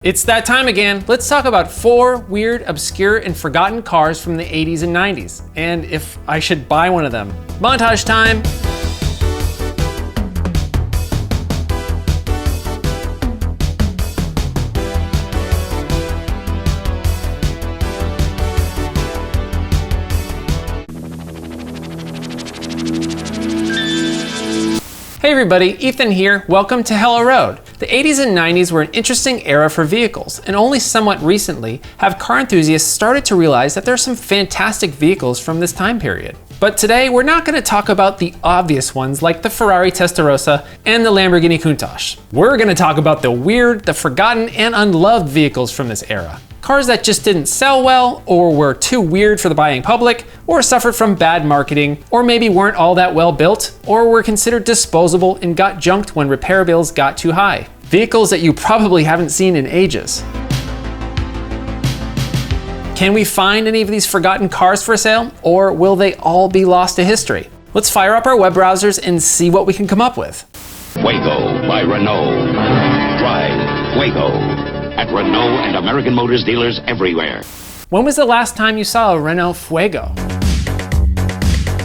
It's that time again. Let's talk about 4 weird, obscure, and forgotten cars from the 80s and 90s, and if I should buy one of them. Montage time! Hey everybody, Ethan here. Welcome to Hello Road. The 80s and 90s were an interesting era for vehicles, and only somewhat recently have car enthusiasts started to realize that there are some fantastic vehicles from this time period. But today we're not going to talk about the obvious ones like the Ferrari Testarossa and the Lamborghini Countach. We're going to talk about the weird, the forgotten, and unloved vehicles from this era. Cars that just didn't sell well, or were too weird for the buying public, or suffered from bad marketing, or maybe weren't all that well built, or were considered disposable and got junked when repair bills got too high. Vehicles that you probably haven't seen in ages. Can we find any of these forgotten cars for sale, or will they all be lost to history? Let's fire up our web browsers and see what we can come up with. Fuego by Renault. Drive Fuego at Renault and American Motors dealers everywhere. When was the last time you saw a Renault Fuego?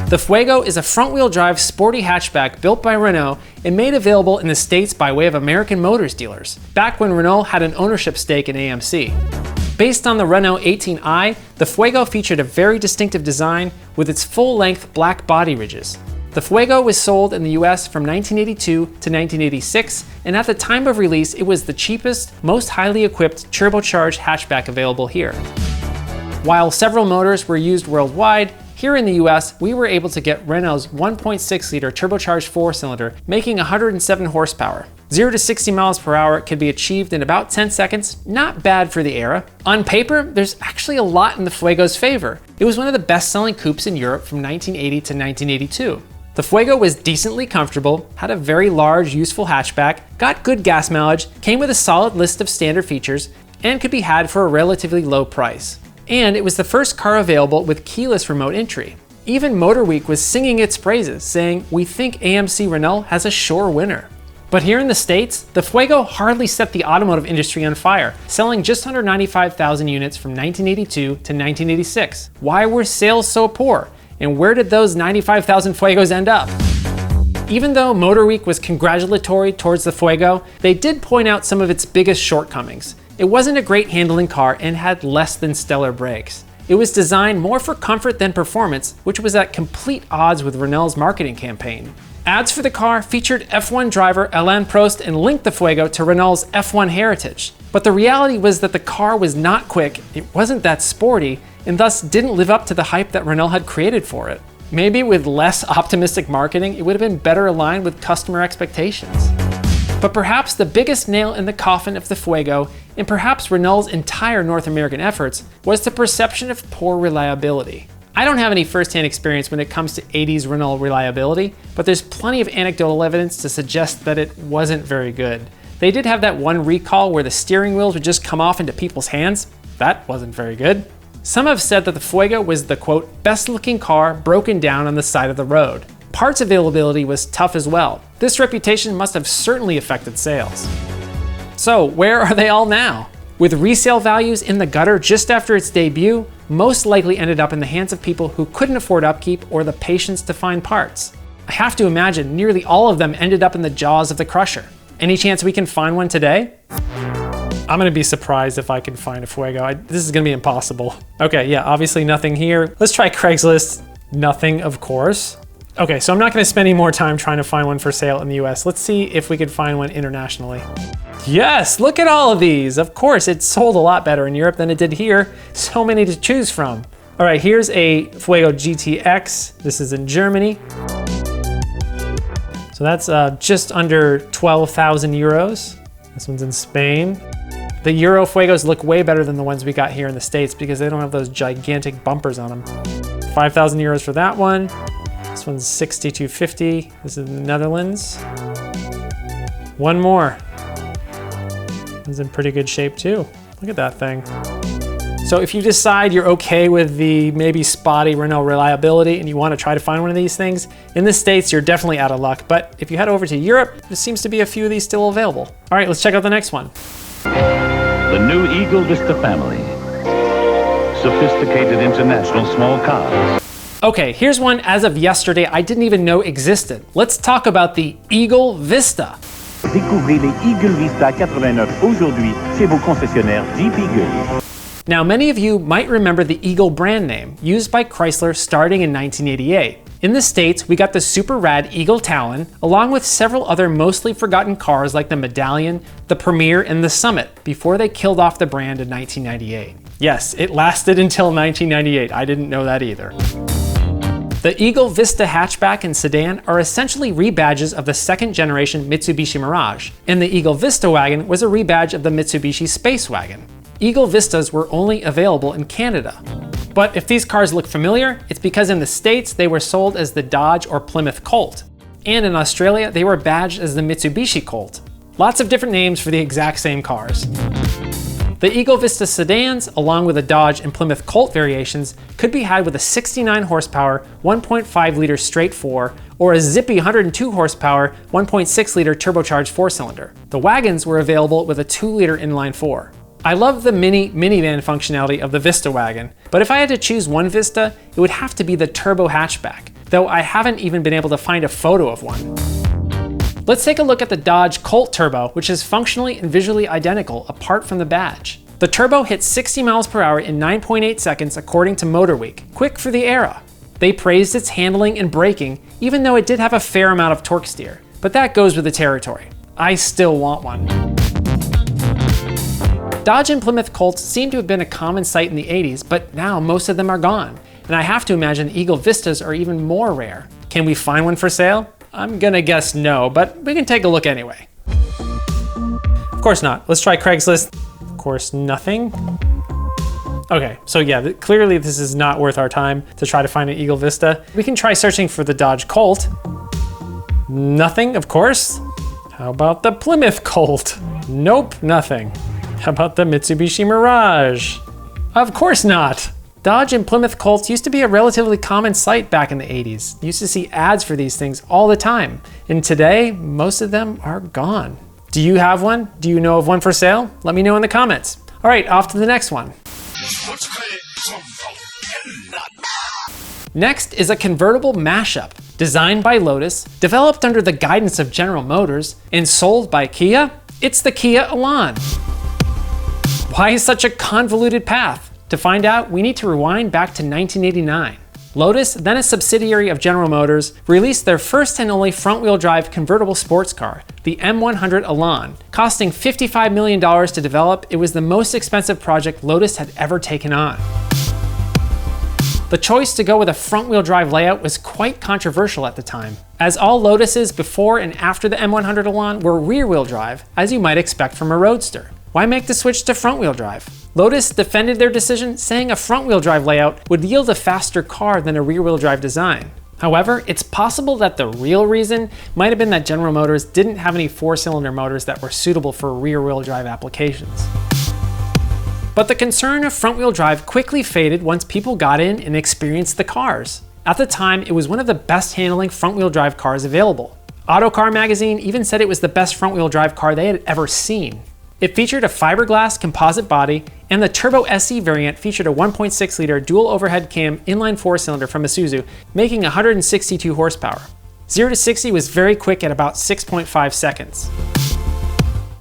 The Fuego is a front-wheel drive sporty hatchback built by Renault and made available in the States by way of American Motors dealers, back when Renault had an ownership stake in AMC. Based on the Renault 18i, the Fuego featured a very distinctive design with its full-length black body ridges. The Fuego was sold in the US from 1982 to 1986, and at the time of release, it was the cheapest, most highly equipped turbocharged hatchback available here. While several motors were used worldwide, here in the US, we were able to get Renault's 1.6-liter turbocharged 4-cylinder, making 107 horsepower. 0 to 60 miles per hour can be achieved in about 10 seconds, not bad for the era. On paper, there's actually a lot in the Fuego's favor. It was one of the best-selling coupes in Europe from 1980 to 1982. The Fuego was decently comfortable, had a very large, useful hatchback, got good gas mileage, came with a solid list of standard features, and could be had for a relatively low price. And it was the first car available with keyless remote entry. Even Motor Week was singing its praises, saying, "We think AMC Renault has a sure winner." But here in the States, the Fuego hardly set the automotive industry on fire, selling just under 95,000 units from 1982 to 1986. Why were sales so poor? And where did those 95,000 Fuegos end up? Even though Motor Week was congratulatory towards the Fuego, they did point out some of its biggest shortcomings. It wasn't a great handling car and had less than stellar brakes. It was designed more for comfort than performance, which was at complete odds with Renault's marketing campaign. Ads for the car featured F1 driver Alain Prost and linked the Fuego to Renault's F1 heritage. But the reality was that the car was not quick, it wasn't that sporty, and thus didn't live up to the hype that Renault had created for it. Maybe with less optimistic marketing, it would have been better aligned with customer expectations. But perhaps the biggest nail in the coffin of the Fuego, and perhaps Renault's entire North American efforts, was the perception of poor reliability. I don't have any first-hand experience when it comes to 80s Renault reliability, but there's plenty of anecdotal evidence to suggest that it wasn't very good. They did have that one recall where the steering wheels would just come off into people's hands. That wasn't very good. Some have said that the Fuego was the, quote, best-looking car broken down on the side of the road. Parts availability was tough as well. This reputation must have certainly affected sales. So where are they all now? With resale values in the gutter just after its debut, most likely ended up in the hands of people who couldn't afford upkeep or the patience to find parts. I have to imagine nearly all of them ended up in the jaws of the crusher. Any chance we can find one today? I'm gonna be surprised if I can find a Fuego. This is gonna be impossible. Okay, yeah, obviously nothing here. Let's try Craigslist. Nothing, of course. Okay, so I'm not gonna spend any more time trying to find one for sale in the US. Let's see if we could find one internationally. Yes, look at all of these. Of course, it sold a lot better in Europe than it did here. So many to choose from. All right, here's a Fuego GTX. This is in Germany. So that's just under 12,000 euros. This one's in Spain. The Euro Fuegos look way better than the ones we got here in the States because they don't have those gigantic bumpers on them. 5,000 euros for that one. This one's 6,250. This is the Netherlands. One more. It's in pretty good shape too. Look at that thing. So if you decide you're okay with the maybe spotty Renault reliability and you want to try to find one of these things, in the States you're definitely out of luck. But if you head over to Europe, there seems to be a few of these still available. All right, let's check out the next one. The new Eagle Vista family. Sophisticated international small cars. Okay, here's one as of yesterday I didn't even know existed. Let's talk about the Eagle Vista. Découvrez les Eagle Vista 89 aujourd'hui chez vos concessionnaires Jeep Eagle. Now, many of you might remember the Eagle brand name, used by Chrysler starting in 1988. In the States, we got the super rad Eagle Talon, along with several other mostly forgotten cars like the Medallion, the Premier, and the Summit, before they killed off the brand in 1998. Yes, it lasted until 1998. I didn't know that either. The Eagle Vista hatchback and sedan are essentially rebadges of the second generation Mitsubishi Mirage, and the Eagle Vista wagon was a rebadge of the Mitsubishi Space Wagon. Eagle Vistas were only available in Canada. But if these cars look familiar, it's because in the States they were sold as the Dodge or Plymouth Colt. And in Australia, they were badged as the Mitsubishi Colt. Lots of different names for the exact same cars. The Eagle Vista sedans, along with the Dodge and Plymouth Colt variations, could be had with a 69 horsepower, 1.5 liter straight 4, or a zippy 102 horsepower, 1.6 liter turbocharged 4-cylinder. The wagons were available with a 2 liter inline 4. I love the minivan functionality of the Vista wagon, but if I had to choose one Vista, it would have to be the turbo hatchback, though I haven't even been able to find a photo of one. Let's take a look at the Dodge Colt Turbo, which is functionally and visually identical apart from the badge. The Turbo hit 60 miles per hour in 9.8 seconds according to MotorWeek, quick for the era. They praised its handling and braking, even though it did have a fair amount of torque steer, but that goes with the territory. I still want one. Dodge and Plymouth Colts seem to have been a common sight in the 80s, but now most of them are gone. And I have to imagine Eagle Vistas are even more rare. Can we find one for sale? I'm gonna guess no, but we can take a look anyway. Of course not. Let's try Craigslist. Of course, nothing. Okay, so yeah, clearly this is not worth our time to try to find an Eagle Vista. We can try searching for the Dodge Colt. Nothing, of course. How about the Plymouth Colt? Nope, nothing. How about the Mitsubishi Mirage? Of course not. Dodge and Plymouth Colts used to be a relatively common sight back in the 80s. You used to see ads for these things all the time. And today, most of them are gone. Do you have one? Do you know of one for sale? Let me know in the comments. All right, off to the next one. Next is a convertible mashup, designed by Lotus, developed under the guidance of General Motors, and sold by Kia. It's the Kia Elan. Why such a convoluted path? To find out, we need to rewind back to 1989. Lotus, then a subsidiary of General Motors, released their first and only front-wheel drive convertible sports car, the M100 Elan. Costing $55 million to develop, it was the most expensive project Lotus had ever taken on. The choice to go with a front-wheel drive layout was quite controversial at the time, as all Lotuses before and after the M100 Elan were rear-wheel drive, as you might expect from a roadster. Why make the switch to front-wheel drive? Lotus defended their decision, saying a front-wheel drive layout would yield a faster car than a rear-wheel drive design. However, it's possible that the real reason might have been that General Motors didn't have any 4-cylinder motors that were suitable for rear-wheel drive applications. But the concern of front-wheel drive quickly faded once people got in and experienced the cars. At the time, it was one of the best handling front-wheel drive cars available. Autocar magazine even said it was the best front-wheel drive car they had ever seen. It featured a fiberglass composite body, and the Turbo SE variant featured a 1.6 liter dual overhead cam inline 4-cylinder from Isuzu, making 162 horsepower. 0 to 60 was very quick at about 6.5 seconds.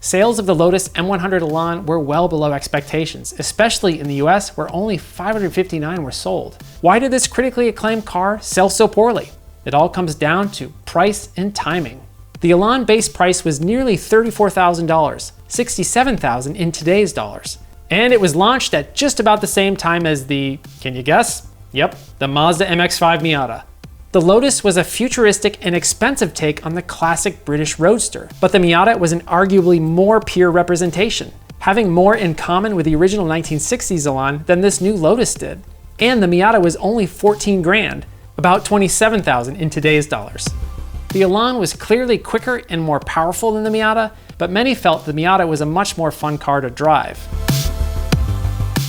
Sales of the Lotus M100 Elan were well below expectations, especially in the US where only 559 were sold. Why did this critically acclaimed car sell so poorly? It all comes down to price and timing. The Elan base price was nearly $34,000, $67,000 in today's dollars. And it was launched at just about the same time as the, can you guess? Yep, the Mazda MX-5 Miata. The Lotus was a futuristic and expensive take on the classic British roadster, but the Miata was an arguably more pure representation, having more in common with the original 1960s Elan than this new Lotus did. And the Miata was only 14 grand, about 27,000 in today's dollars. The Elan was clearly quicker and more powerful than the Miata, but many felt the Miata was a much more fun car to drive.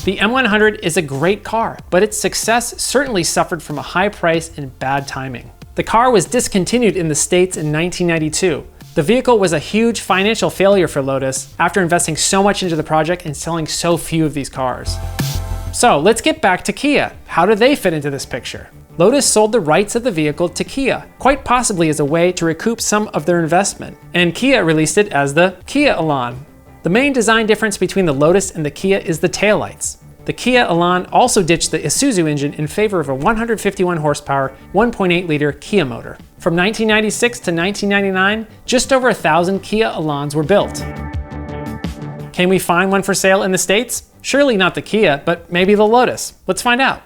The M100 is a great car, but its success certainly suffered from a high price and bad timing. The car was discontinued in the States in 1992, The vehicle was a huge financial failure for Lotus after investing so much into the project and selling so few of these cars. So let's get back to Kia. How do they fit into this picture? Lotus sold the rights of the vehicle to Kia, quite possibly as a way to recoup some of their investment, and Kia released it as the Kia Elan. The main design difference between the Lotus and the Kia is the taillights. The Kia Elan also ditched the Isuzu engine in favor of a 151 horsepower, 1.8 liter Kia motor. From 1996 to 1999, just over 1,000 Kia Elans were built. Can we find one for sale in the States? Surely not the Kia, but maybe the Lotus. Let's find out.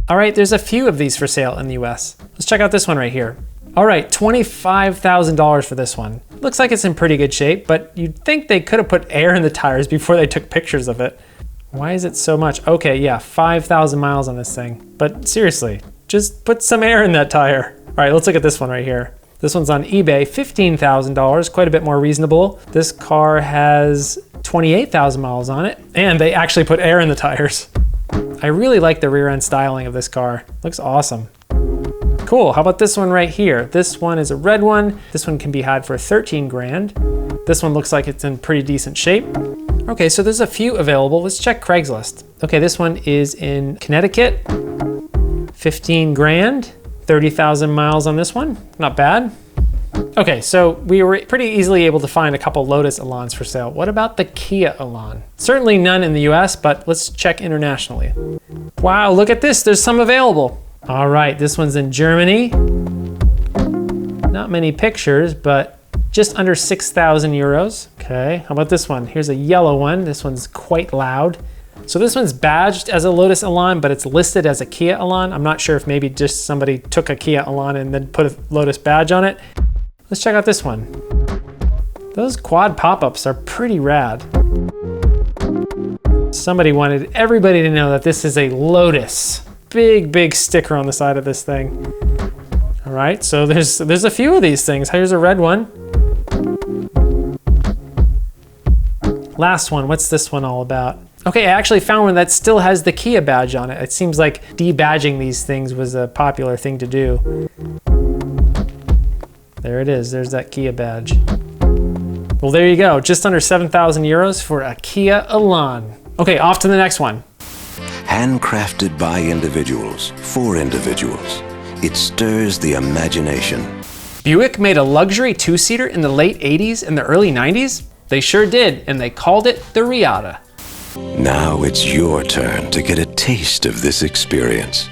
All right, there's a few of these for sale in the US. Let's check out this one right here. All right, $25,000 for this one. Looks like it's in pretty good shape, but you'd think they could have put air in the tires before they took pictures of it. Why is it so much? Okay, yeah, 5,000 miles on this thing. But seriously, just put some air in that tire. All right, let's look at this one right here. This one's on eBay, $15,000, quite a bit more reasonable. This car has 28,000 miles on it, and they actually put air in the tires. I really like the rear end styling of this car. Looks awesome. Cool, how about this one right here? This one is a red one. This one can be had for 13 grand. This one looks like it's in pretty decent shape. Okay, so there's a few available. Let's check Craigslist. Okay, this one is in Connecticut, 15 grand, 30,000 miles on this one. Not bad. Okay, so we were pretty easily able to find a couple Lotus Elans for sale. What about the Kia Elan? Certainly none in the US, but let's check internationally. Wow, look at this, there's some available. All right, this one's in Germany. Not many pictures, but just under 6,000 euros. Okay, how about this one? Here's a yellow one. This one's quite loud. So this one's badged as a Lotus Elan, but it's listed as a Kia Elan. I'm not sure if maybe just somebody took a Kia Elan and then put a Lotus badge on it. Let's check out this one. Those quad pop-ups are pretty rad. Somebody wanted everybody to know that this is a Lotus. Big, big sticker on the side of this thing. All right, so there's a few of these things. Here's a red one. Last one, what's this one all about? Okay, I actually found one that still has the Kia badge on it. It seems like debadging these things was a popular thing to do. There it is, there's that Kia badge. Well, there you go, just under 7,000 euros for a Kia Elan. Okay, off to the next one. Handcrafted by individuals, for individuals. It stirs the imagination. Buick made a luxury two-seater in the late 80s and the early 90s? They sure did, and they called it the Riada. Now it's your turn to get a taste of this experience.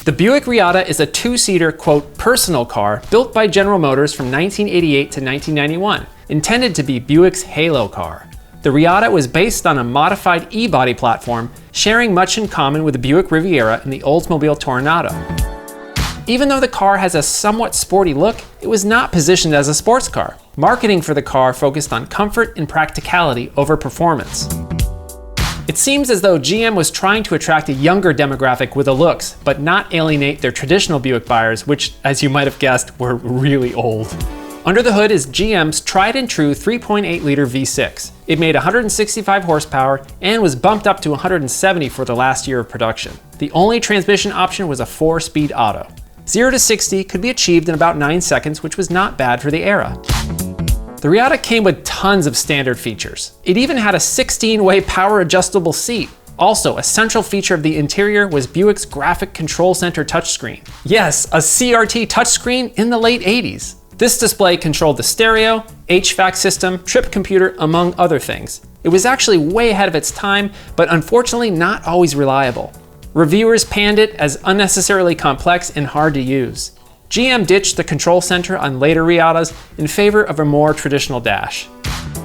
The Buick Riada is a two-seater, quote, personal car built by General Motors from 1988 to 1991, intended to be Buick's halo car. The Riada was based on a modified E-body platform, sharing much in common with the Buick Riviera and the Oldsmobile Toronado. Even though the car has a somewhat sporty look, it was not positioned as a sports car. Marketing for the car focused on comfort and practicality over performance. It seems as though GM was trying to attract a younger demographic with the looks, but not alienate their traditional Buick buyers, which, as you might have guessed, were really old. Under the hood is GM's tried and true 3.8 liter V6. It made 165 horsepower and was bumped up to 170 for the last year of production. The only transmission option was a 4-speed auto. 0 to 60 could be achieved in about 9 seconds, which was not bad for the era. The Riada came with tons of standard features. It even had a 16-way power adjustable seat. Also, a central feature of the interior was Buick's Graphic Control Center touchscreen. Yes, a CRT touchscreen in the late 80s. This display controlled the stereo, HVAC system, trip computer, among other things. It was actually way ahead of its time, but unfortunately not always reliable. Reviewers panned it as unnecessarily complex and hard to use. GM ditched the control center on later Riadas in favor of a more traditional dash.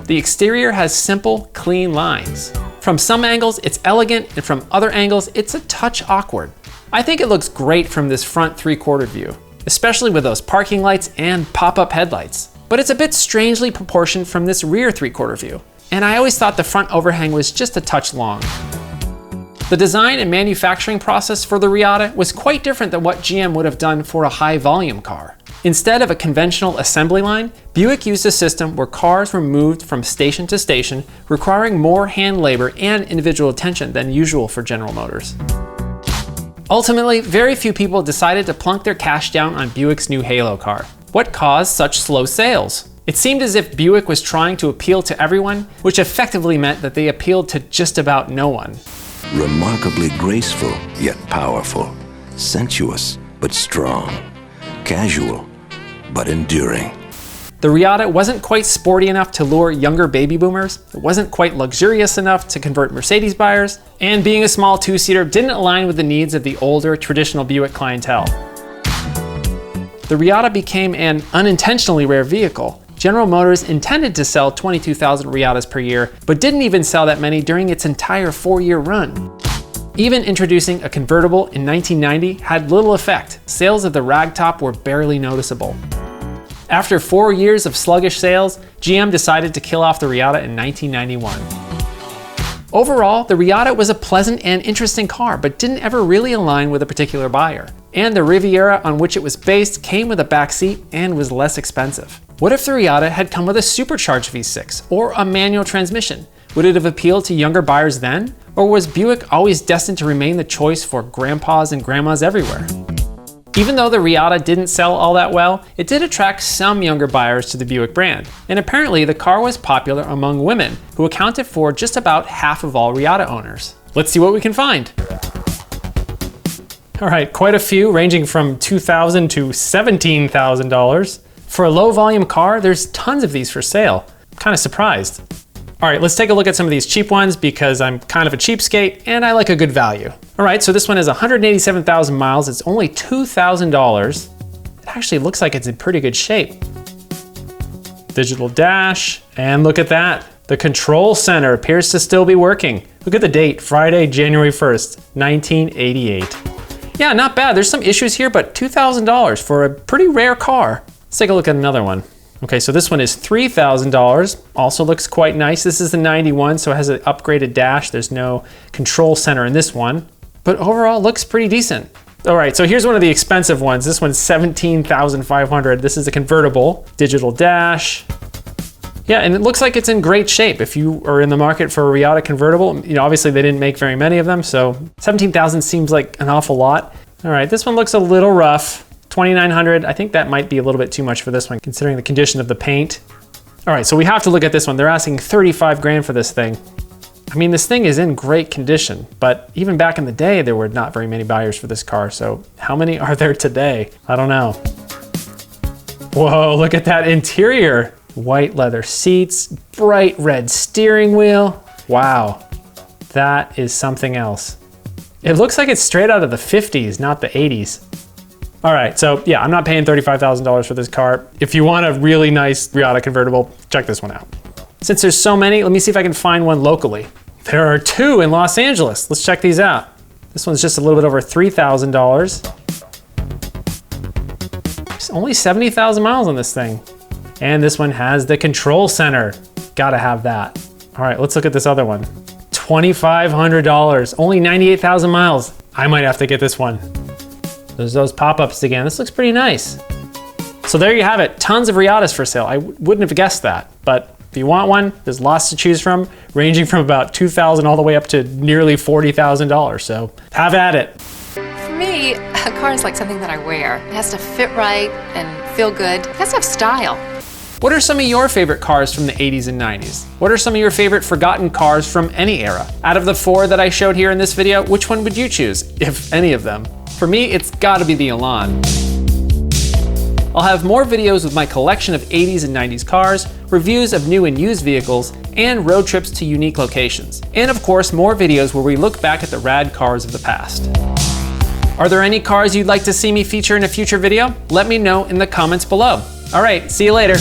The exterior has simple, clean lines. From some angles, it's elegant, and from other angles, it's a touch awkward. I think it looks great from this front 3/4 view, especially with those parking lights and pop-up headlights. But it's a bit strangely proportioned from this rear 3/4 view, and I always thought the front overhang was just a touch long. The design and manufacturing process for the Riada was quite different than what GM would have done for a high-volume car. Instead of a conventional assembly line, Buick used a system where cars were moved from station to station, requiring more hand labor and individual attention than usual for General Motors. Ultimately, very few people decided to plunk their cash down on Buick's new Halo car. What caused such slow sales? It seemed as if Buick was trying to appeal to everyone, which effectively meant that they appealed to just about no one. Remarkably graceful, yet powerful. Sensuous, but strong. Casual, but enduring. The Riada wasn't quite sporty enough to lure younger baby boomers, it wasn't quite luxurious enough to convert Mercedes buyers, and being a small two-seater didn't align with the needs of the older, traditional Buick clientele. The Riada became an unintentionally rare vehicle. General Motors intended to sell 22,000 Riadas per year, but didn't even sell that many during its entire 4-year run. Even introducing a convertible in 1990 had little effect. Sales of the ragtop were barely noticeable. After 4 years of sluggish sales, GM decided to kill off the Riada in 1991. Overall, the Riada was a pleasant and interesting car, but didn't ever really align with a particular buyer. And the Riviera on which it was based came with a backseat and was less expensive. What if the Riada had come with a supercharged V6 or a manual transmission? Would it have appealed to younger buyers then? Or was Buick always destined to remain the choice for grandpas and grandmas everywhere? Even though the Riada didn't sell all that well, it did attract some younger buyers to the Buick brand. And apparently the car was popular among women, who accounted for just about half of all Riada owners. Let's see what we can find. All right, quite a few, ranging from $2,000 to $17,000. For a low volume car, there's tons of these for sale. I'm kind of surprised. All right, let's take a look at some of these cheap ones because I'm kind of a cheapskate and I like a good value. All right, so this one is 187,000 miles. It's only $2,000. It actually looks like it's in pretty good shape. Digital dash, and look at that. The control center appears to still be working. Look at the date, Friday, January 1st, 1988. Yeah, not bad. There's some issues here, but $2,000 for a pretty rare car. Let's take a look at another one. Okay, so this one is $3,000. Also looks quite nice. This is the 91, so it has an upgraded dash. There's no control center in this one, but overall looks pretty decent. All right, so here's one of the expensive ones. This one's $17,500. This is a convertible, digital dash. Yeah, and it looks like it's in great shape. If you are in the market for a Riada convertible, you know, obviously they didn't make very many of them, so $17,000 seems like an awful lot. All right, this one looks a little rough. $2,900, I think that might be a little bit too much for this one, considering the condition of the paint. All right, so we have to look at this one. They're asking 35 grand for this thing. I mean, this thing is in great condition, but even back in the day, there were not very many buyers for this car. So how many are there today? I don't know. Whoa, look at that interior. White leather seats, bright red steering wheel. Wow, that is something else. It looks like it's straight out of the 50s, not the 80s. All right, so yeah, I'm not paying $35,000 for this car. If you want a really nice Riada convertible, check this one out. Since there's so many, let me see if I can find one locally. There are two in Los Angeles. Let's check these out. This one's just a little bit over $3,000. It's only 70,000 miles on this thing. And this one has the control center. Gotta have that. All right, let's look at this other one. $2,500, only 98,000 miles. I might have to get this one. There's those pop-ups again. This looks pretty nice. So there you have it, tons of Riadas for sale. I wouldn't have guessed that, but if you want one, there's lots to choose from, ranging from about $2,000 all the way up to nearly $40,000, so have at it. For me, a car is like something that I wear. It has to fit right and feel good. It has to have style. What are some of your favorite cars from the 80s and 90s? What are some of your favorite forgotten cars from any era? Out of the 4 that I showed here in this video, which one would you choose, if any of them? For me, it's gotta be the Elan. I'll have more videos with my collection of 80s and 90s cars, reviews of new and used vehicles, and road trips to unique locations. And of course, more videos where we look back at the rad cars of the past. Are there any cars you'd like to see me feature in a future video? Let me know in the comments below. All right, see you later.